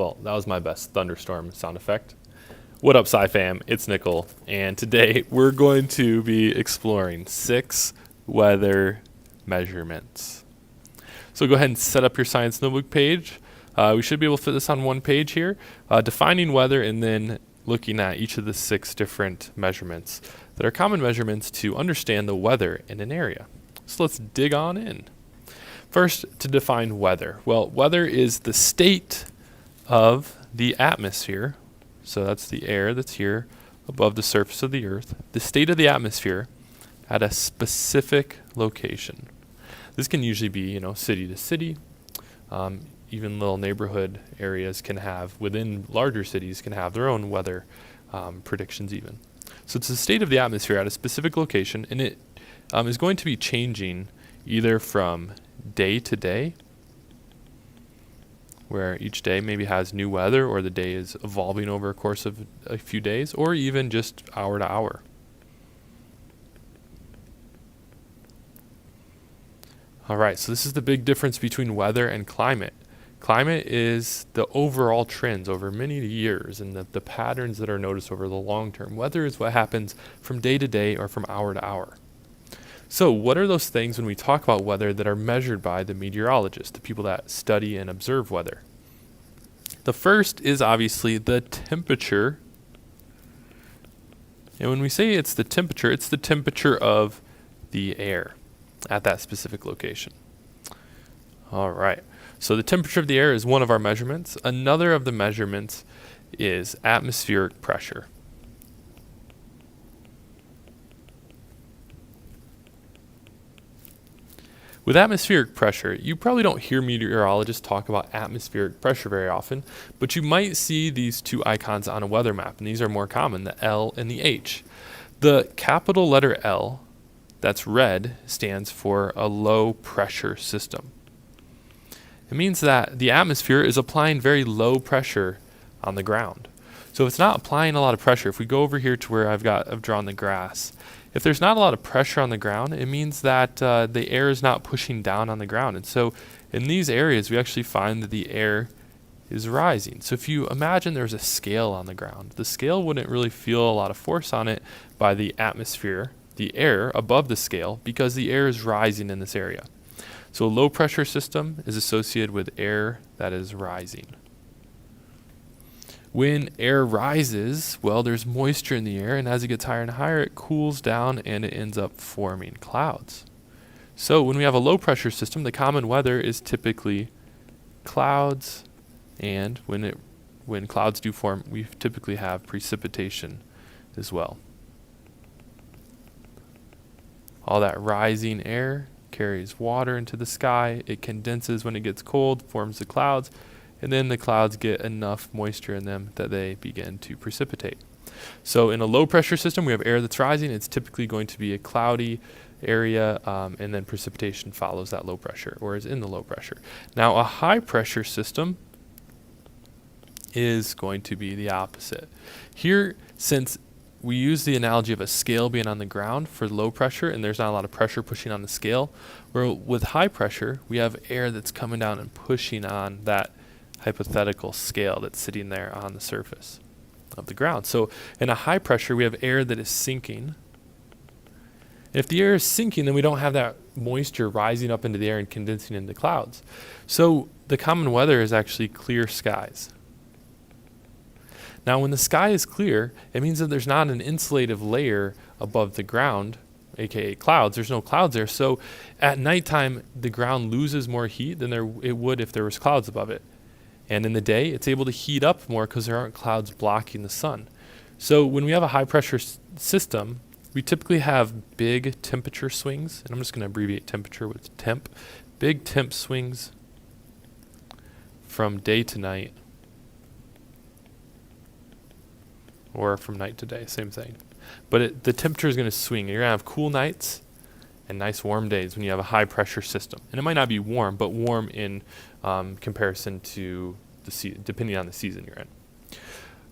Well, that was my best thunderstorm sound effect. What up, SciFam? It's Nickel, and today we're going to be exploring 6 weather measurements. So go ahead and set up your science notebook page. We should be able to fit this on one page here, defining weather and then looking at each of the 6 different measurements that are common measurements to understand the weather in an area. So let's dig on in. First, to define weather. Well, weather is the state of the atmosphere. So that's the air that's here above the surface of the earth. The state of the atmosphere at a specific location. This can usually be, city to city. Even little neighborhood areas can have, within larger cities, can have their own weather predictions even. So it's the state of the atmosphere at a specific location, and it is going to be changing either from day to day, where each day maybe has new weather, or the day is evolving over a course of a few days, or even just hour to hour. Alright, so this is the big difference between weather and climate. Climate is the overall trends over many years and the patterns that are noticed over the long term. Weather is what happens from day to day or from hour to hour. So what are those things when we talk about weather that are measured by the meteorologists, the people that study and observe weather? The first is obviously the temperature. And when we say it's the temperature of the air at that specific location. All right. So the temperature of the air is one of our measurements. Another of the measurements is atmospheric pressure. With atmospheric pressure, you probably don't hear meteorologists talk about atmospheric pressure very often, but you might see these 2 icons on a weather map, and these are more common, the L and the H. The capital letter L, that's red, stands for a low pressure system. It means that the atmosphere is applying very low pressure on the ground. So if it's not applying a lot of pressure, if we go over here to where I've drawn the grass, if there's not a lot of pressure on the ground, it means that the air is not pushing down on the ground. And so in these areas, we actually find that the air is rising. So if you imagine there's a scale on the ground, the scale wouldn't really feel a lot of force on it by the atmosphere, the air above the scale, because the air is rising in this area. So a low pressure system is associated with air that is rising. When air rises, well, there's moisture in the air, and as it gets higher and higher, it cools down and it ends up forming clouds. So when we have a low pressure system, the common weather is typically clouds, and when clouds do form, we typically have precipitation as well. All that rising air carries water into the sky. It condenses when it gets cold, forms the clouds, and then the clouds get enough moisture in them that they begin to precipitate. So in a low pressure system, we have air that's rising. It's typically going to be a cloudy area, and then precipitation follows that low pressure, or is in the low pressure. Now a high pressure system is going to be the opposite. Here, since we use the analogy of a scale being on the ground for low pressure, and there's not a lot of pressure pushing on the scale, where with high pressure, we have air that's coming down and pushing on that hypothetical scale that's sitting there on the surface of the ground. So in a high pressure, we have air that is sinking. If the air is sinking, then we don't have that moisture rising up into the air and condensing into clouds. So the common weather is actually clear skies. Now, when the sky is clear, it means that there's not an insulative layer above the ground, aka clouds. There's no clouds there. So at nighttime, the ground loses more heat than it would if there was clouds above it. And in the day, it's able to heat up more because there aren't clouds blocking the sun. So when we have a high pressure system, we typically have big temperature swings. And I'm just going to abbreviate temperature with temp. Big temp swings from day to night, or from night to day, same thing. But the temperature is going to swing. You're going to have cool nights and nice warm days when you have a high pressure system. And it might not be warm, but warm in comparison to depending on the season you're in.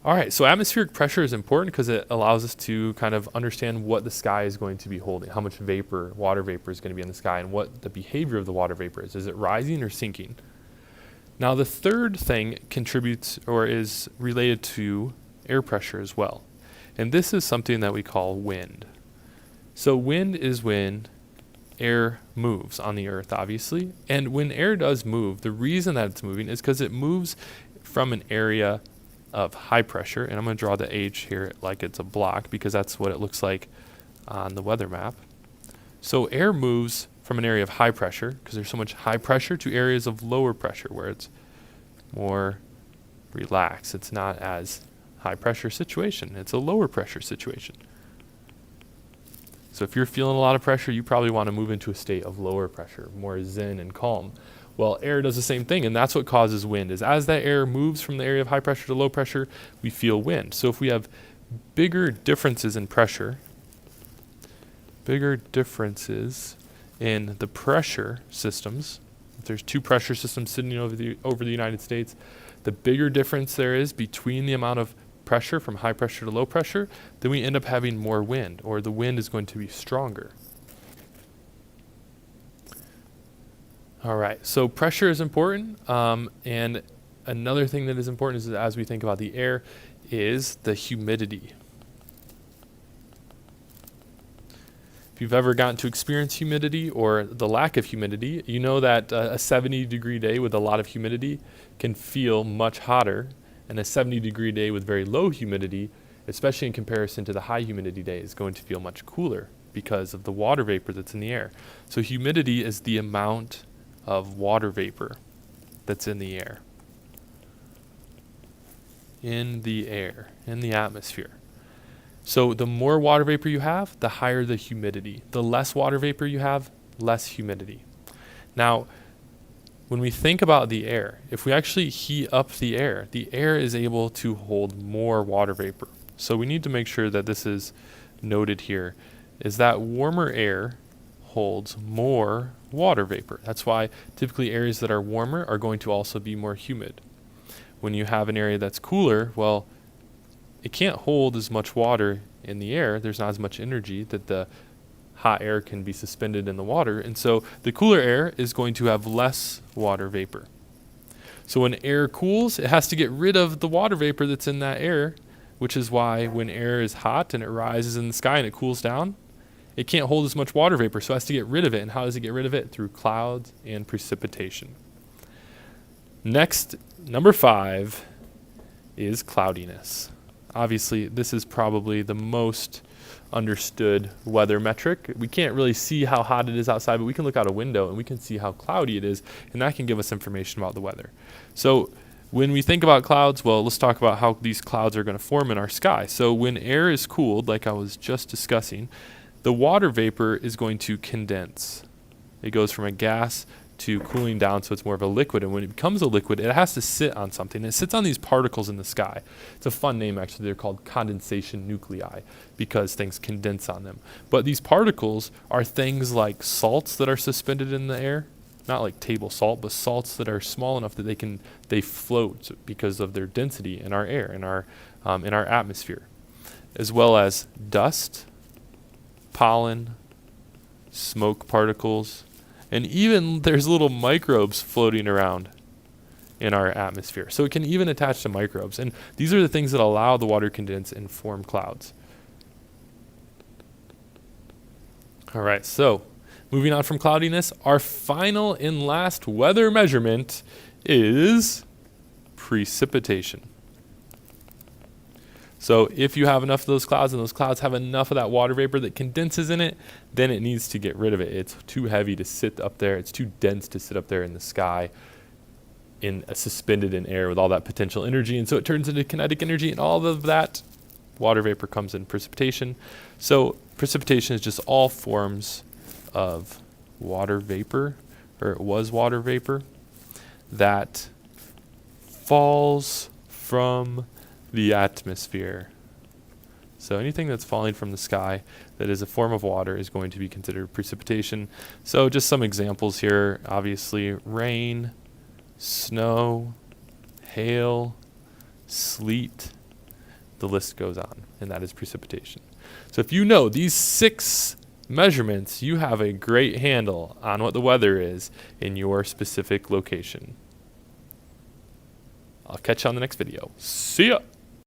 All right, so atmospheric pressure is important because it allows us to kind of understand what the sky is going to be holding, how much vapor, water vapor is going to be in the sky, and what the behavior of the water vapor is. Is it rising or sinking? Now the third thing contributes or is related to air pressure as well. And this is something that we call wind. So wind is when air moves on the earth, obviously. And when air does move, the reason that it's moving is because it moves from an area of high pressure. And I'm going to draw the H here like it's a block because that's what it looks like on the weather map. So air moves from an area of high pressure because there's so much high pressure to areas of lower pressure where it's more relaxed. It's not as high pressure situation. It's a lower pressure situation. So if you're feeling a lot of pressure, you probably want to move into a state of lower pressure, more zen and calm. Well, air does the same thing, and that's what causes wind, is as that air moves from the area of high pressure to low pressure, we feel wind. So if we have bigger differences in pressure, bigger differences in the pressure systems, if there's two pressure systems sitting over the United States, the bigger difference there is between the amount of pressure from high pressure to low pressure, then we end up having more wind, or the wind is going to be stronger. All right, so pressure is important, and another thing that is important is as we think about the air is the humidity. If you've ever gotten to experience humidity or the lack of humidity, you know that a 70-degree day with a lot of humidity can feel much hotter, and a 70-degree day with very low humidity, especially in comparison to the high humidity day, is going to feel much cooler because of the water vapor that's in the air. So humidity is the amount of water vapor that's in the air. In the atmosphere. So the more water vapor you have, the higher the humidity. The less water vapor you have, less humidity. Now, when we think about the air, if we actually heat up the air is able to hold more water vapor. So we need to make sure that this is noted here, is that warmer air holds more water vapor. That's why typically areas that are warmer are going to also be more humid. When you have an area that's cooler, well, it can't hold as much water in the air. There's not as much energy that the hot air can be suspended in the water, and so the cooler air is going to have less water vapor. So when air cools, it has to get rid of the water vapor that's in that air, which is why when air is hot and it rises in the sky and it cools down, it can't hold as much water vapor, so it has to get rid of it. And how does it get rid of it? Through clouds and precipitation. Next, number 5 is cloudiness. Obviously, this is probably the most understood weather metric. We can't really see how hot it is outside, but we can look out a window and we can see how cloudy it is, and that can give us information about the weather. So when we think about clouds, well, let's talk about how these clouds are going to form in our sky. So when air is cooled, like I was just discussing, the water vapor is going to condense. It goes from a gas to cooling down, so it's more of a liquid. And when it becomes a liquid, it has to sit on something. It sits on these particles in the sky. It's a fun name, actually. They're called condensation nuclei because things condense on them. But these particles are things like salts that are suspended in the air. Not like table salt, but salts that are small enough that they float because of their density in our air, in our atmosphere, as well as dust, pollen, smoke particles, and even there's little microbes floating around in our atmosphere. So it can even attach to microbes. And these are the things that allow the water to condense and form clouds. All right, so moving on from cloudiness, our final and last weather measurement is precipitation. So if you have enough of those clouds and those clouds have enough of that water vapor that condenses in it, then it needs to get rid of it. It's too heavy to sit up there. It's too dense to sit up there in the sky, suspended in air with all that potential energy. And so it turns into kinetic energy, and all of that water vapor comes in precipitation. So precipitation is just all forms of water vapor, or it was water vapor, that falls from the atmosphere. So anything that's falling from the sky that is a form of water is going to be considered precipitation. So just some examples here, obviously rain, snow, hail, sleet, the list goes on, and that is precipitation. So if you know these 6 measurements, you have a great handle on what the weather is in your specific location. I'll catch you on the next video. See ya!